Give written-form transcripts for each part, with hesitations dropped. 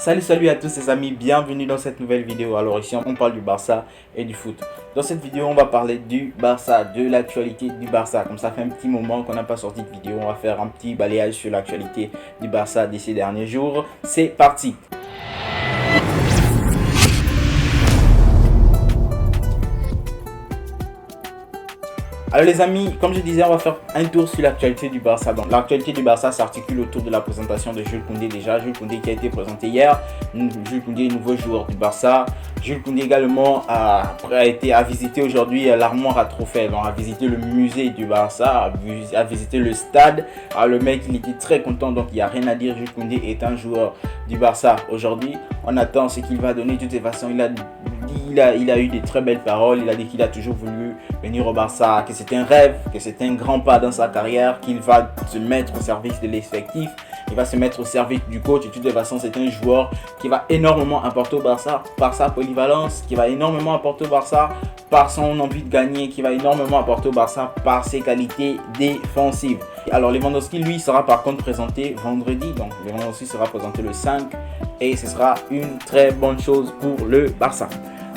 Salut à tous les amis, bienvenue dans cette nouvelle vidéo. Alors ici on parle du Barça et du foot. Dans cette vidéo on va parler du Barça, de l'actualité du Barça. Comme ça fait un petit moment qu'on n'a pas sorti de vidéo, on va faire un petit balayage sur l'actualité du Barça de ces derniers jours. C'est parti. Alors les amis, comme je disais, on va faire un tour sur l'actualité du Barça. Donc l'actualité du Barça s'articule autour de la présentation de Jules Koundé déjà. Jules Koundé qui a été présenté hier. Jules Koundé, nouveau joueur du Barça. Jules Koundé également a visité aujourd'hui l'armoire à trophées. Donc a visité le musée du Barça, a visité le stade. Alors le mec il était très content, donc il n'y a rien à dire. Jules Koundé est un joueur du Barça aujourd'hui. On attend ce qu'il va donner. De toutes les façons, il a eu de très belles paroles. Il a dit qu'il a toujours voulu venir au Barça, que c'était un rêve, que c'était un grand pas dans sa carrière, qu'il va se mettre au service de l'effectif, il va se mettre au service du coach. Et de toutes les façons, c'est un joueur qui va énormément apporter au Barça par sa polyvalence, qui va énormément apporter au Barça par son envie de gagner, qui va énormément apporter au Barça par ses qualités défensives. Alors Lewandowski, lui, sera par contre présenté vendredi. Donc Lewandowski sera présenté le 5 et ce sera une très bonne chose pour le Barça.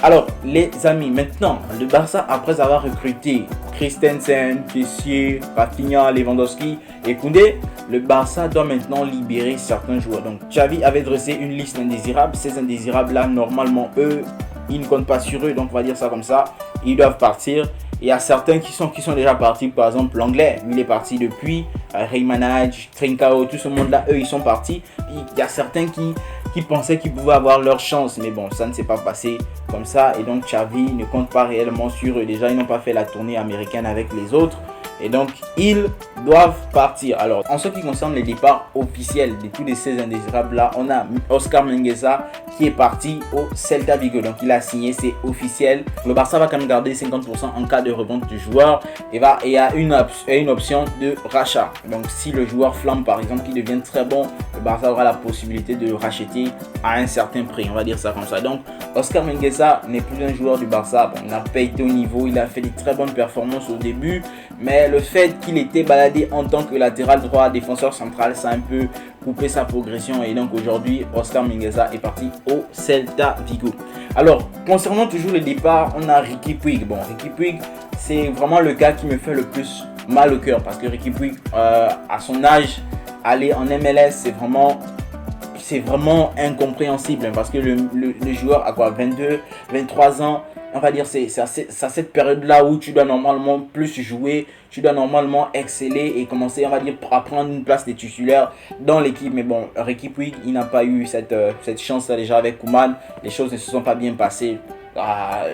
Alors les amis, maintenant le Barça, après avoir recruté Christensen, Kessié, Rafinha, Lewandowski et Koundé, le Barça doit maintenant libérer certains joueurs. Donc Xavi avait dressé une liste indésirable. Ces indésirables là, normalement eux, ils ne comptent pas sur eux, donc on va dire ça comme ça, ils doivent partir. Il y a certains qui sont déjà partis, par exemple l'anglais, il est parti depuis, Raymanage, Trincao, tout ce monde-là, eux ils sont partis. Il y a certains qui pensaient qu'ils pouvaient avoir leur chance, mais bon, ça ne s'est pas passé comme ça. Et donc Xavi ne compte pas réellement sur eux. Déjà, ils n'ont pas fait la tournée américaine avec les autres. Et donc, ils doivent partir. Alors, en ce qui concerne les départs officiels de tous ces indésirables-là, on a Oscar Mingueza qui est parti au Celta Vigo. Donc, il a signé, c'est officiel. Le Barça va quand même garder 50% en cas de revente du joueur. Et il y a une option de rachat. Donc, si le joueur flambe, par exemple, qui devient très bon, le Barça aura la possibilité de le racheter à un certain prix. On va dire ça comme ça. Donc, Oscar Mingueza n'est plus un joueur du Barça. Bon, il n'a pas été au niveau. Il a fait des très bonnes performances au début. Mais le fait qu'il était baladé en tant que latéral droit, défenseur central, ça a un peu coupé sa progression. Et donc aujourd'hui, Oscar Mingueza est parti au Celta Vigo. Alors, concernant toujours le départ, on a Riqui Puig. Bon, Riqui Puig, c'est vraiment le cas qui me fait le plus mal au cœur. Parce que Riqui Puig, à son âge, aller en MLS, c'est vraiment incompréhensible. Parce que le joueur a quoi, 22, 23 ans. On va dire c'est à cette période-là où tu dois normalement plus jouer, tu dois normalement exceller et commencer, on va dire, à prendre une place de titulaire dans l'équipe. Mais bon, Riqui Puig, il n'a pas eu cette chance-là déjà avec Koeman. Les choses ne se sont pas bien passées.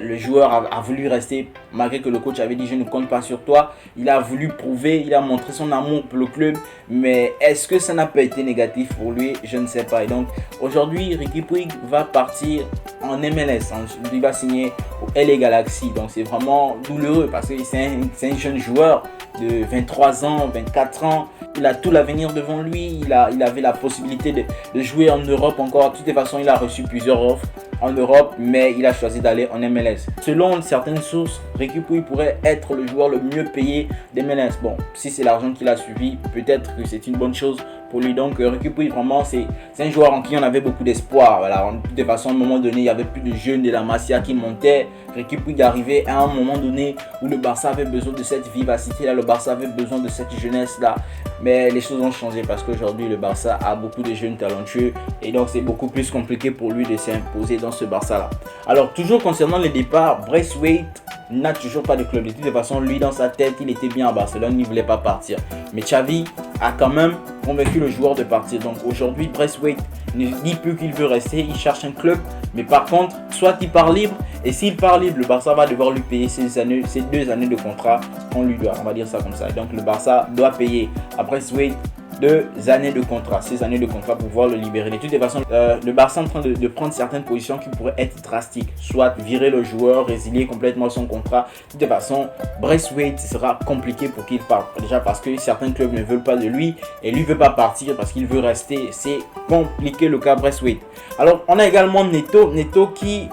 Le joueur a voulu rester malgré que le coach avait dit je ne compte pas sur toi. Il a voulu prouver, il a montré son amour pour le club, mais est-ce que ça n'a pas été négatif pour lui? Je ne sais pas. Et donc aujourd'hui, Riqui Puig va partir en MLS. Il va signer au LA Galaxy. Donc c'est vraiment douloureux parce que c'est un jeune joueur de 23 ans, 24 ans. Il a tout l'avenir devant lui. Il avait la possibilité de jouer en Europe encore. De toutes les façons, il a reçu plusieurs offres en Europe, mais il a choisi d'aller en MLS. Selon certaines sources, Riqui Puig pourrait être le joueur le mieux payé des MLS. Bon, si c'est l'argent qu'il a suivi, peut-être que c'est une bonne chose pour lui. Donc Riqui Puig, vraiment, c'est un joueur en qui on avait beaucoup d'espoir. Voilà, de toute façon, à un moment donné, il n'y avait plus de jeunes de la Masia qui montaient. Riqui Puig arrivait à un moment donné où le Barça avait besoin de cette vivacité-là, le Barça avait besoin de cette jeunesse-là. Mais les choses ont changé parce qu'aujourd'hui, le Barça a beaucoup de jeunes talentueux et donc c'est beaucoup plus compliqué pour lui de s'imposer dans ce Barça-là. Alors, toujours concernant les départs, Braithwaite n'a toujours pas de club. De toute façon, lui, dans sa tête, il était bien à Barcelone, il ne voulait pas partir. Mais Xavi a quand même convaincu le joueur de partir. Donc aujourd'hui, Braithwaite ne dit plus qu'il veut rester, il cherche un club. Mais par contre, soit il part libre, et s'il part libre, le Barça va devoir lui payer ces 2 années de contrat qu'on lui doit. On va dire ça comme ça. Donc le Barça doit payer à Braithwaite 2 années de contrat, 6 années de contrat pour pouvoir le libérer. De toutes les façons, le Barça est en train de prendre certaines positions qui pourraient être drastiques. Soit virer le joueur, résilier complètement son contrat. De toutes les façons, Braithwaite sera compliqué pour qu'il parte. Déjà parce que certains clubs ne veulent pas de lui et lui ne veut pas partir parce qu'il veut rester. C'est compliqué le cas Braithwaite. Alors, on a également Neto qui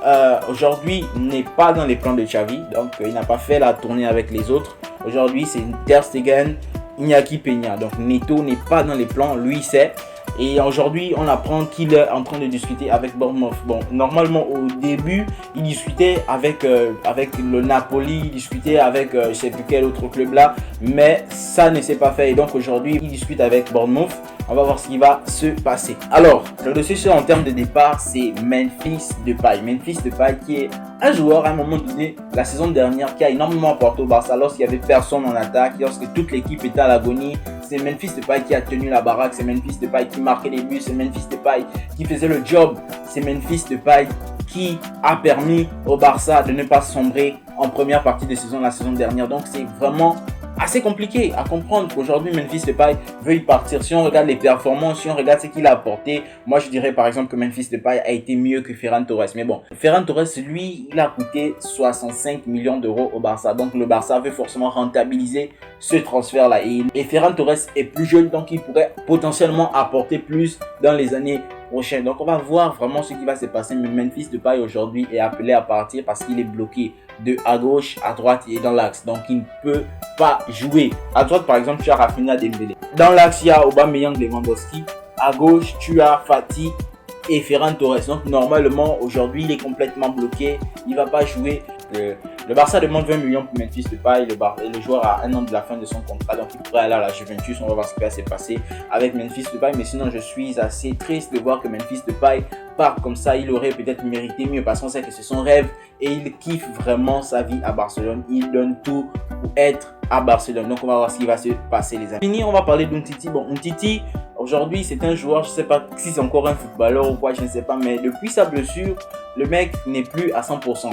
aujourd'hui n'est pas dans les plans de Xavi. Donc, il n'a pas fait la tournée avec les autres. Aujourd'hui, c'est Ter Stegen, Iñaki Peña. Donc Neto n'est pas dans les plans, lui sait. Et aujourd'hui, on apprend qu'il est en train de discuter avec Bournemouth. Bon, normalement, au début, il discutait avec le Napoli, il discutait avec je ne sais plus quel autre club là, mais ça ne s'est pas fait. Et donc aujourd'hui, il discute avec Bournemouth. On va voir ce qui va se passer. Alors, le dossier en termes de départ, c'est Memphis Depay. Memphis Depay qui est un joueur à un moment donné, la saison dernière, qui a énormément apporté au Barça lorsqu'il n'y avait personne en attaque, lorsque toute l'équipe était à l'agonie. C'est Memphis Depay qui a tenu la baraque, c'est Memphis Depay qui marquait les buts, c'est Memphis Depay qui faisait le job, c'est Memphis Depay qui a permis au Barça de ne pas sombrer en première partie de saison la saison dernière. Donc c'est vraiment assez compliqué à comprendre qu'aujourd'hui Memphis Depay veut y partir. Si on regarde les performances, si on regarde ce qu'il a apporté, moi je dirais par exemple que Memphis Depay a été mieux que Ferran Torres. Mais bon, Ferran Torres, lui, il a coûté 65 millions d'euros au Barça. Donc le Barça veut forcément rentabiliser ce transfert-là. Et Ferran Torres est plus jeune, donc il pourrait potentiellement apporter plus dans les années prochaines. Donc on va voir vraiment ce qui va se passer. Mais Memphis Depay aujourd'hui est appelé à partir parce qu'il est bloqué de à gauche, à droite et dans l'axe. Donc il ne peut pas jouer. À droite par exemple, tu as Raphinha Dembélé. Dans l'axe, il y a Aubameyang, Lewandowski. À gauche, tu as Fati et Ferran Torres. Donc normalement aujourd'hui, il est complètement bloqué. Il ne va pas jouer. Le Barça demande 20 millions pour Memphis Depay. Le joueur a un an de la fin de son contrat, donc il pourrait aller à la Juventus. On va voir ce qui va se passer avec Memphis Depay. Mais sinon, je suis assez triste de voir que Memphis Depay part comme ça. Il aurait peut-être mérité mieux parce qu'on sait que c'est son rêve et il kiffe vraiment sa vie à Barcelone. Il donne tout pour être à Barcelone. Donc on va voir ce qui va se passer, les amis. Fini, on va parler d'Umtiti. Bon, Umtiti, aujourd'hui, c'est un joueur, je ne sais pas si c'est encore un footballeur ou quoi, je ne sais pas, mais depuis sa blessure, le mec n'est plus à 100%.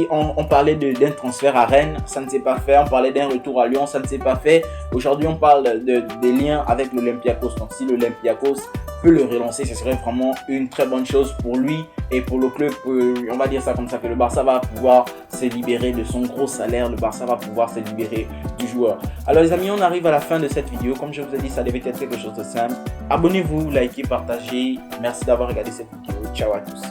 On parlait d'un transfert à Rennes, ça ne s'est pas fait. On parlait d'un retour à Lyon, ça ne s'est pas fait. Aujourd'hui, on parle des liens avec l'Olympiakos. Donc, si l'Olympiakos peut le relancer, ce serait vraiment une très bonne chose pour lui et pour le club. On va dire ça comme ça, que le Barça va pouvoir se libérer de son gros salaire. Le Barça va pouvoir se libérer du joueur. Alors les amis, on arrive à la fin de cette vidéo. Comme je vous ai dit, ça devait être quelque chose de simple. Abonnez-vous, likez, partagez. Merci d'avoir regardé cette vidéo. Ciao à tous.